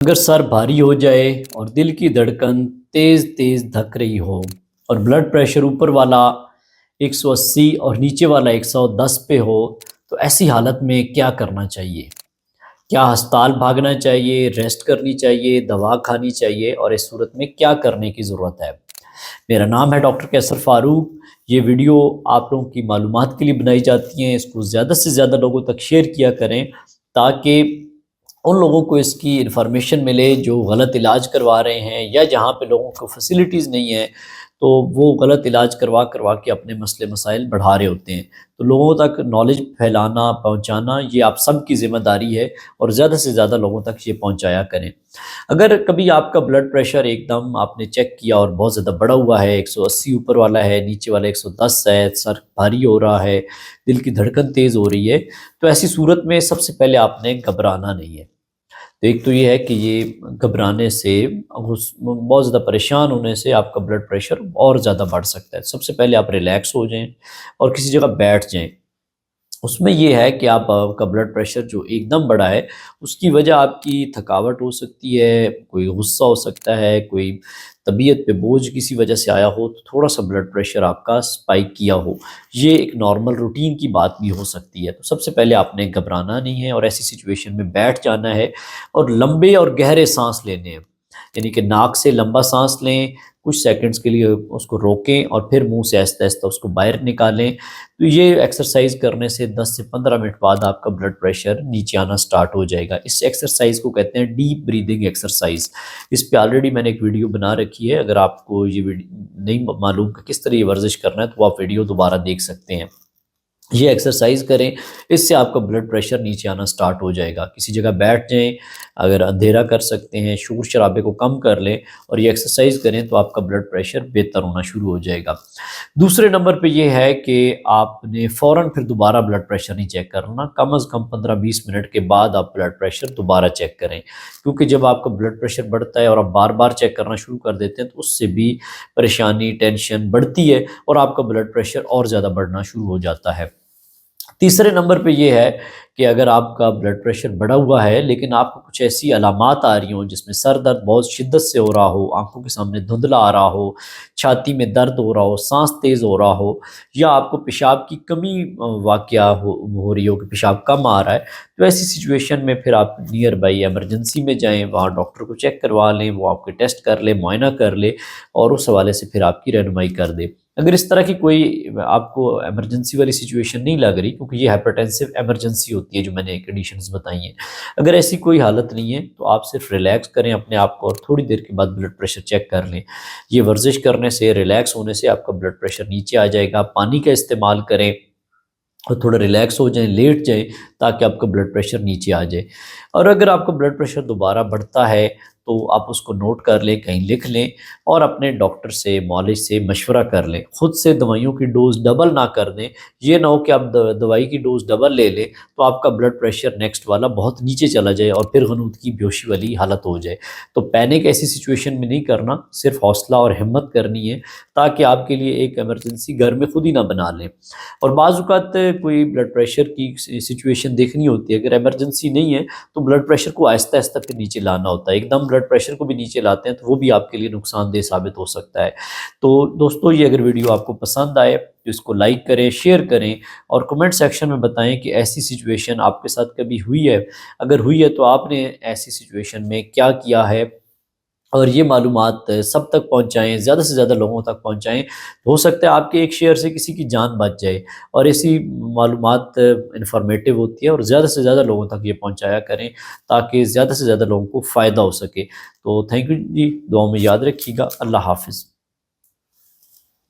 अगर सर भारी हो जाए और दिल की धड़कन तेज़ तेज़ धक रही हो और ब्लड प्रेशर ऊपर वाला 180 और नीचे वाला 110 पे हो, तो ऐसी हालत में क्या करना चाहिए? क्या अस्पताल भागना चाहिए, रेस्ट करनी चाहिए, दवा खानी चाहिए और इस सूरत में क्या करने की ज़रूरत है? मेरा नाम है डॉक्टर कैसर फ़ारूक। ये वीडियो आप लोगों की मालूमात के लिए बनाई जाती हैं। इसको ज़्यादा से ज़्यादा लोगों तक शेयर किया करें ताकि उन लोगों को इसकी इन्फॉर्मेशन मिले जो गलत इलाज करवा रहे हैं या जहाँ पे लोगों को फैसिलिटीज़ नहीं है, तो वो गलत इलाज करवा करवा के अपने मसले मसाइल बढ़ा रहे होते हैं। तो लोगों तक नॉलेज फैलाना, पहुँचाना, ये आप सब की ज़िम्मेदारी है और ज़्यादा से ज़्यादा लोगों तक ये पहुँचाया करें। अगर कभी आपका ब्लड प्रेशर एकदम आपने चेक किया और बहुत ज़्यादा बढ़ा हुआ है, 180 ऊपर वाला है, नीचे वाला 110 है, सर भारी हो रहा है, दिल की धड़कन तेज़ हो रही है, तो ऐसी सूरत में सबसे पहले आपने घबराना नहीं है। तो एक तो ये है कि ये घबराने से, बहुत ज़्यादा परेशान होने से आपका ब्लड प्रेशर और ज़्यादा बढ़ सकता है। सबसे पहले आप रिलैक्स हो जाएँ और किसी जगह बैठ जाएँ। उसमें ये है कि आपका ब्लड प्रेशर जो एकदम बढ़ा है, उसकी वजह आपकी थकावट हो सकती है, कोई गुस्सा हो सकता है, कोई तबीयत पे बोझ किसी वजह से आया हो, तो थोड़ा-सा ब्लड प्रेशर आपका स्पाइक किया हो। ये एक नॉर्मल रूटीन की बात भी हो सकती है। तो सबसे पहले आपने घबराना नहीं है और ऐसी सिचुएशन में बैठ जाना है और लंबे और गहरे साँस लेने हैं। यानी कि नाक से लंबा साँस लें, कुछ सेकंड्स के लिए उसको रोकें और फिर मुँह से आहिस्ता-आहिस्ता उसको बाहर निकालें। तो ये एक्सरसाइज करने से 10 से 15 मिनट बाद आपका ब्लड प्रेशर नीचे आना स्टार्ट हो जाएगा। इस एक्सरसाइज को कहते हैं डीप ब्रीदिंग एक्सरसाइज। इस पे ऑलरेडी मैंने एक वीडियो बना रखी है। अगर आपको ये नहीं मालूम कि किस तरह ये वर्जिश करना है, तो आप वीडियो दोबारा देख सकते हैं। ये एक्सरसाइज करें, इससे आपका ब्लड प्रेशर नीचे आना स्टार्ट हो जाएगा। किसी जगह बैठ जाएँ, अगर अंधेरा कर सकते हैं, शोर शराबे को कम कर लें और ये एक्सरसाइज करें, तो आपका ब्लड प्रेशर बेहतर होना शुरू हो जाएगा। दूसरे नंबर पे ये है कि आपने फ़ौरन फिर दोबारा ब्लड प्रेशर नहीं चेक करना। कम से कम 15-20 मिनट के बाद आप ब्लड प्रेशर दोबारा चेक करें, क्योंकि जब आपका ब्लड प्रेशर बढ़ता है और आप बार-बार चेक करना शुरू कर देते हैं, तो उससे भी परेशानी, टेंशन बढ़ती है और आपका ब्लड प्रेशर और ज़्यादा बढ़ना शुरू हो जाता है। तीसरे नंबर पे ये है कि अगर आपका ब्लड प्रेशर बढ़ा हुआ है लेकिन आपको कुछ ऐसी अलामात आ रही हों जिसमें सर दर्द बहुत शिद्दत से हो रहा हो, आँखों के सामने धुंधला आ रहा हो, छाती में दर्द हो रहा हो, साँस तेज़ हो रहा हो या आपको पेशाब की कमी वाक़या हो रही हो कि पेशाब कम आ रहा है, तो ऐसी सिचुएशन में फिर आप नियर बाई इमरजेंसी में जाएँ, वहाँ डॉक्टर को चेक करवा लें, वो आपके टेस्ट कर ले, मुआयना कर ले और उस हवाले से फिर आपकी रहनुमाई कर दे। अगर इस तरह की कोई आपको इमरजेंसी वाली सिचुएशन नहीं लग रही, क्योंकि ये हाइपरटेंसिव इमरजेंसी होती है जो मैंने कंडीशंस बताई हैं। अगर ऐसी कोई हालत नहीं है, तो आप सिर्फ रिलैक्स करें अपने आप को और थोड़ी देर के बाद ब्लड प्रेशर चेक कर लें। ये वर्जिश करने से, रिलैक्स होने से आपका ब्लड प्रेशर नीचे आ जाएगा। पानी का इस्तेमाल करें और थोड़ा रिलैक्स हो जाएँ, लेट जाएँ, ताकि आपका ब्लड प्रेशर नीचे आ जाए। और अगर आपका ब्लड प्रेशर दोबारा बढ़ता है, तो आप उसको नोट कर लें, कहीं लिख लें और अपने डॉक्टर से, मौलिज से मशवरा कर लें। खुद से दवाइयों की डोज़ डबल ना कर दें। ये ना हो कि आप द दवाई की डोज़ डबल ले लें, तो आपका ब्लड प्रेशर नेक्स्ट वाला बहुत नीचे चला जाए और फिर गनूदगी, बेहोशी वाली हालत हो जाए। तो पैनिक ऐसी सिचुएशन में नहीं करना, सिर्फ़ हौसला और हिम्मत करनी है, ताकि आपके लिए एक इमरजेंसी घर में खुद ही ना बना लें। और बाज़ औक़ात कोई ब्लड प्रेशर की सिचुएशन देखनी होती है, अगर इमरजेंसी नहीं है, तो ब्लड प्रेशर को आहिस्ता-आहिस्ता फिर नीचे लाना होता है। एकदम ब्लड प्रेशर को भी नीचे लाते हैं, तो वो भी आपके लिए नुकसानदेह साबित हो सकता है। तो दोस्तों, ये अगर वीडियो आपको पसंद आए, तो इसको लाइक करें, शेयर करें और कमेंट सेक्शन में बताएँ कि ऐसी सिचुएशन आपके साथ कभी हुई है? अगर हुई है, तो आपने ऐसी सिचुएशन में क्या किया है? और ये मालूमात सब तक पहुँचाएँ, ज़्यादा से ज़्यादा लोगों तक पहुँचाएँ। हो सकता है आपके एक शेयर से किसी की जान बच जाए और ऐसी मालूमात इन्फॉर्मेटिव होती है और ज़्यादा से ज़्यादा लोगों तक ये पहुँचाया करें, ताकि ज़्यादा से ज़्यादा लोगों को फ़ायदा हो सके। तो थैंक यू जी, दुआओं में याद रखिएगा। अल्लाह हाफ़िज़।